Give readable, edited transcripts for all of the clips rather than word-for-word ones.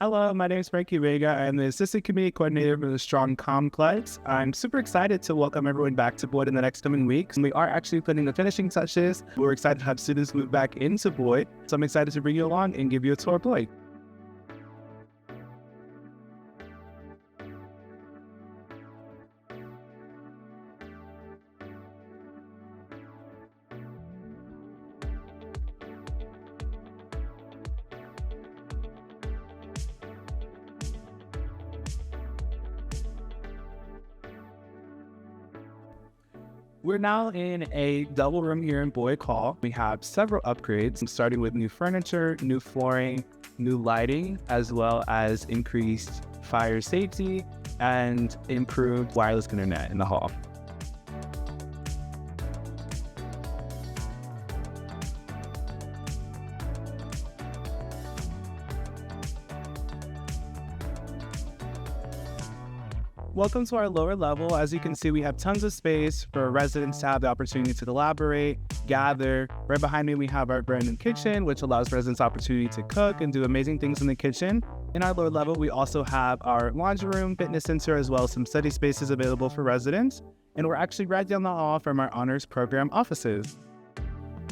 Hello, my name is Frankie Vega. I'm the Assistant Community Coordinator for the Strong Complex. I'm super excited to welcome everyone back to Boyd in the next coming weeks. We are actually putting the finishing touches. We're excited to have students move back into Boyd, so I'm excited to bring you along and give you a tour of Boyd. We're now in a double room here in Boyd Hall. We have several upgrades, starting with new furniture, new flooring, new lighting, as well as increased fire safety and improved wireless internet in the hall. Welcome to our lower level. As you can see, we have tons of space for residents to have the opportunity to collaborate, gather. Right behind me, we have our brand new kitchen, which allows residents opportunity to cook and do amazing things in the kitchen. In our lower level, we also have our laundry room, fitness center, as well as some study spaces available for residents. And we're actually right down the hall from our honors program offices.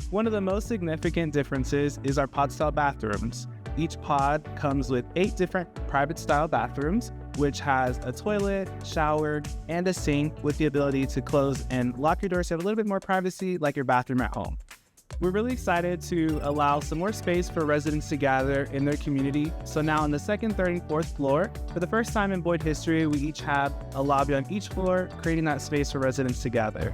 One of the most significant differences is our pod-style bathrooms. Each pod comes with 8 different private style bathrooms, which has a toilet, shower, and a sink with the ability to close and lock your doors to have a little bit more privacy like your bathroom at home. We're really excited to allow some more space for residents to gather in their community. So now on the 2nd, 3rd, and 4th floor, for the first time in Boyd history, we each have a lobby on each floor, creating that space for residents to gather.